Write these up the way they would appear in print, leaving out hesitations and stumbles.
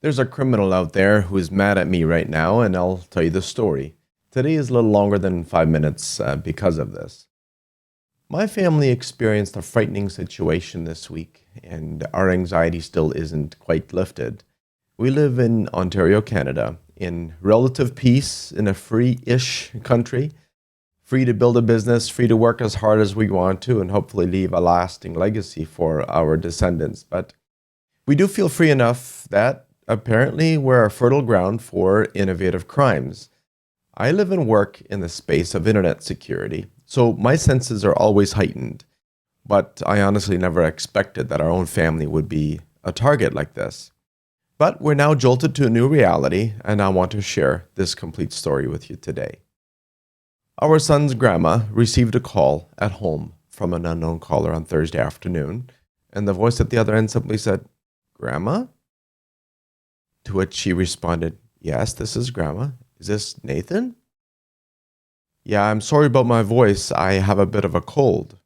There's a criminal out there who is mad at me right now, and I'll tell you the story. Today is a little longer than 5 minutes because of this. My family experienced a frightening situation this week, and our anxiety still isn't quite lifted. We live in Ontario, Canada, in relative peace, in a free-ish country, free to build a business, free to work as hard as we want to, and hopefully leave a lasting legacy for our descendants. But we do feel free enough that apparently we're a fertile ground for innovative crimes. I live and work in the space of internet security, so my senses are always heightened. But I honestly never expected that our own family would be a target like this. But we're now jolted to a new reality, and I want to share this complete story with you today. Our son's grandma received a call at home from an unknown caller on Thursday afternoon, and the voice at the other end simply said, "Grandma?" To which she responded, "Yes, this is Grandma. Is this Nathan?" "Yeah, I'm sorry about my voice. I have a bit of a cold."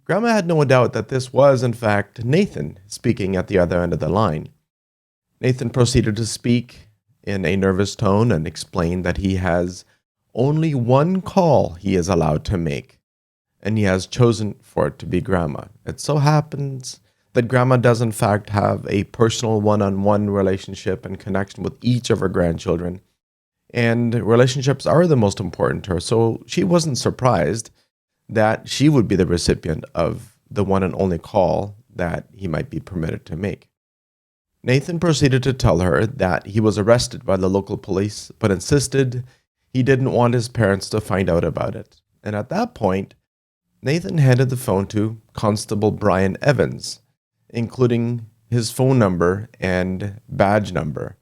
Grandma had no doubt that this was, in fact, Nathan speaking at the other end of the line. Nathan proceeded to speak in a nervous tone and explained that he has only one call he is allowed to make, and he has chosen for it to be Grandma. It so happens that Grandma does in fact have a personal one-on-one relationship and connection with each of her grandchildren, and relationships are the most important to her, so she wasn't surprised that she would be the recipient of the one and only call that he might be permitted to make. Nathan proceeded to tell her that he was arrested by the local police, but insisted he didn't want his parents to find out about it. And at that point, Nathan handed the phone to Constable Brian Evans, including his phone number and badge number.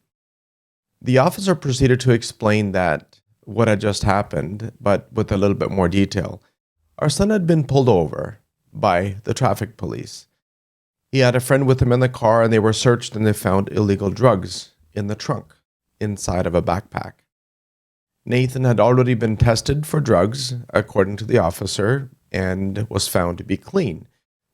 The officer proceeded to explain that what had just happened, but with a little bit more detail. Our son had been pulled over by the traffic police. He had a friend with him in the car, and they were searched, and they found illegal drugs in the trunk, inside of a backpack. Nathan had already been tested for drugs, according to the officer, and was found to be clean.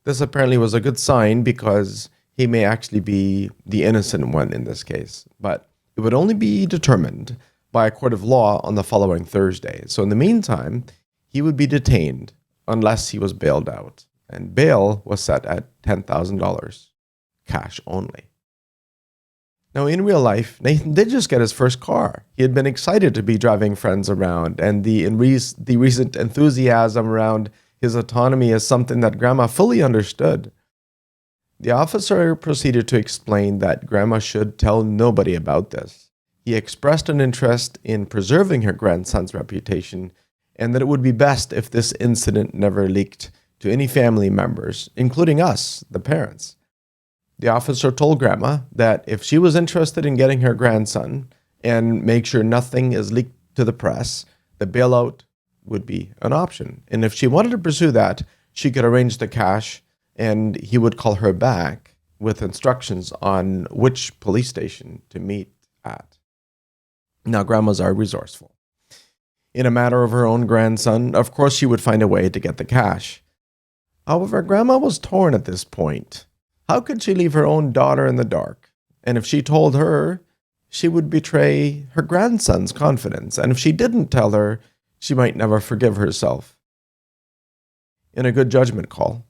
This apparently was a good sign because he may actually be the innocent one in this case, but it would only be determined by a court of law on the following Thursday. So in the meantime, he would be detained unless he was bailed out, and bail was set at $10,000, cash only. Now, in real life, Nathan did just get his first car. He had been excited to be driving friends around, and the recent enthusiasm around his autonomy is something that Grandma fully understood. The officer proceeded to explain that Grandma should tell nobody about this. He expressed an interest in preserving her grandson's reputation, and that it would be best if this incident never leaked to any family members, including us, the parents. The officer told Grandma that if she was interested in getting her grandson and make sure nothing is leaked to the press, the bailout would be an option. And if she wanted to pursue that, she could arrange the cash, and he would call her back with instructions on which police station to meet at. Now, grandmas are resourceful. In a matter of her own grandson, of course she would find a way to get the cash. However, Grandma was torn at this point. How could she leave her own daughter in the dark? And if she told her, she would betray her grandson's confidence. And if she didn't tell her, she might never forgive herself. In a good judgment call,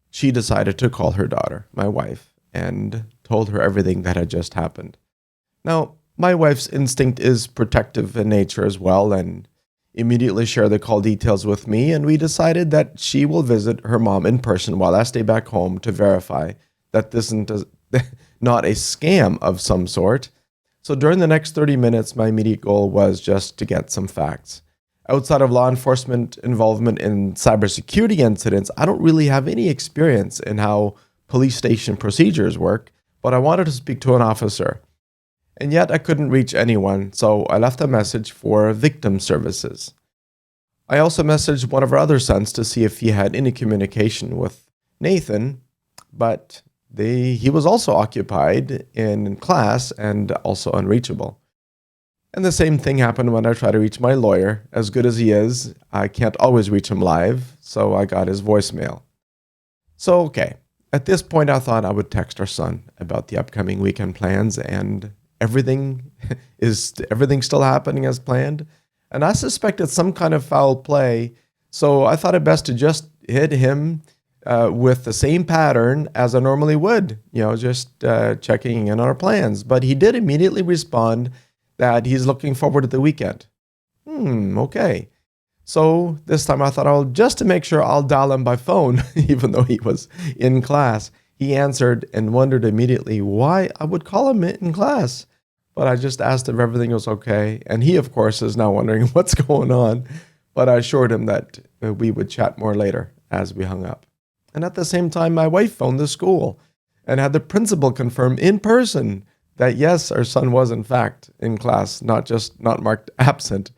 she decided to call her daughter, my wife, and told her everything that had just happened. Now, my wife's instinct is protective in nature as well, and immediately shared the call details with me, and we decided that she will visit her mom in person while I stay back home to verify that this isn't not a scam of some sort. So during the next 30 minutes, my immediate goal was just to get some facts. Outside of law enforcement involvement in cybersecurity incidents, I don't really have any experience in how police station procedures work, but I wanted to speak to an officer. And yet I couldn't reach anyone, so I left a message for victim services. I also messaged one of our other sons to see if he had any communication with Nathan, but he was also occupied in class and also unreachable. And the same thing happened when I tried to reach my lawyer. As good as he is, I can't always reach him live, so I got his voicemail. So, okay, At this point, I thought I would text our son about the upcoming weekend plans, and everything still happening as planned? And I suspected some kind of foul play, so I thought it best to just hit him with the same pattern as I normally would, just checking in on our plans. But he did immediately respond that he's looking forward to the weekend. Okay. So this time I thought, just to make sure, I'll dial him by phone, even though he was in class. He answered and wondered immediately why I would call him in class. But I just asked if everything was okay. And he, of course, is now wondering what's going on. But I assured him that we would chat more later as we hung up. And at the same time, my wife phoned the school and had the principal confirm in person that, yes, our son was in fact in class, not marked absent.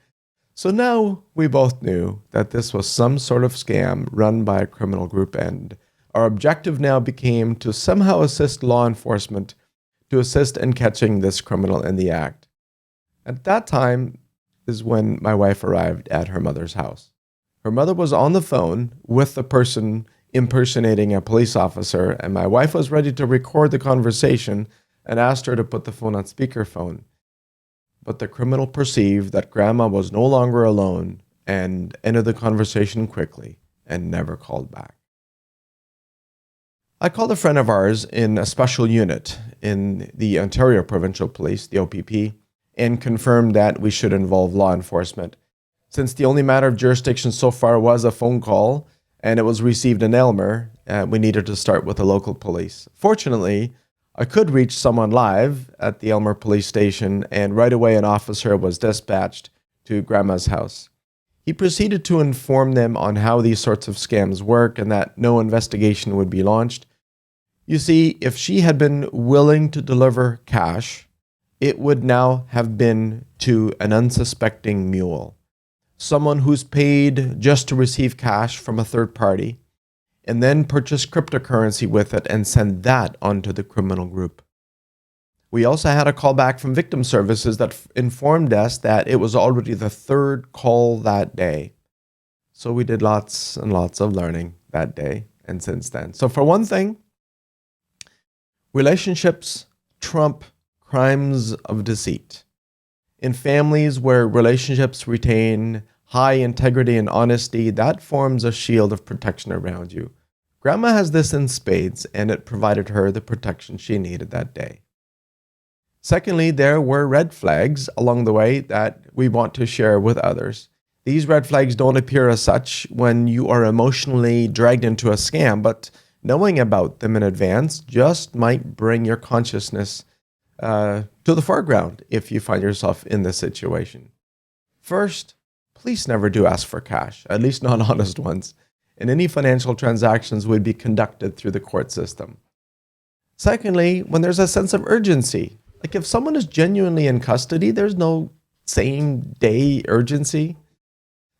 So now we both knew that this was some sort of scam run by a criminal group, and our objective now became to somehow assist law enforcement to assist in catching this criminal in the act. At that time is when my wife arrived at her mother's house. Her mother was on the phone with the person impersonating a police officer, and my wife was ready to record the conversation and asked her to put the phone on speakerphone. But the criminal perceived that Grandma was no longer alone and ended the conversation quickly and never called back. I called a friend of ours in a special unit in the Ontario Provincial Police, the OPP, and confirmed that we should involve law enforcement. Since the only matter of jurisdiction so far was a phone call and it was received in Aylmer, we needed to start with the local police. Fortunately, I could reach someone live at the Aylmer police station, and right away an officer was dispatched to Grandma's house. He proceeded to inform them on how these sorts of scams work and that no investigation would be launched. You see, if she had been willing to deliver cash, it would now have been to an unsuspecting mule, someone who's paid just to receive cash from a third party, and then purchase cryptocurrency with it and send that onto the criminal group. We also had a call back from victim services that informed us that it was already the third call that day. So we did lots and lots of learning that day and since then. So for one thing, relationships trump crimes of deceit. In families where relationships retain high integrity and honesty, that forms a shield of protection around you. Grandma has this in spades, and it provided her the protection she needed that day. Secondly, there were red flags along the way that we want to share with others. These red flags don't appear as such when you are emotionally dragged into a scam, but knowing about them in advance just might bring your consciousness to the foreground if you find yourself in this situation. First, please never do ask for cash, at least not honest ones, and any financial transactions would be conducted through the court system. Secondly, when there's a sense of urgency, like if someone is genuinely in custody, there's no same day urgency.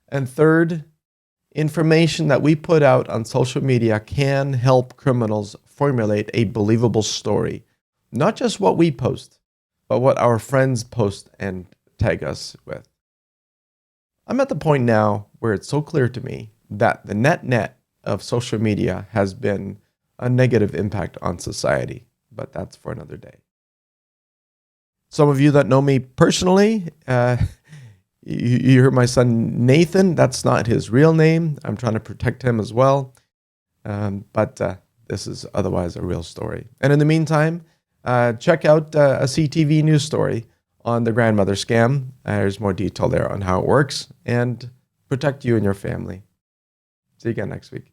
And third, information that we put out on social media can help criminals formulate a believable story. Not just what we post, but what our friends post and tag us with. I'm at the point now where it's so clear to me that the net of social media has been a negative impact on society, but that's for another day. Some of you that know me personally, you heard my son Nathan. That's not his real name. I'm trying to protect him as well. But this is otherwise a real story. And in the meantime, check out a CTV news story on the grandmother scam. There's more detail there on how it works, and protect you and your family. See you again next week.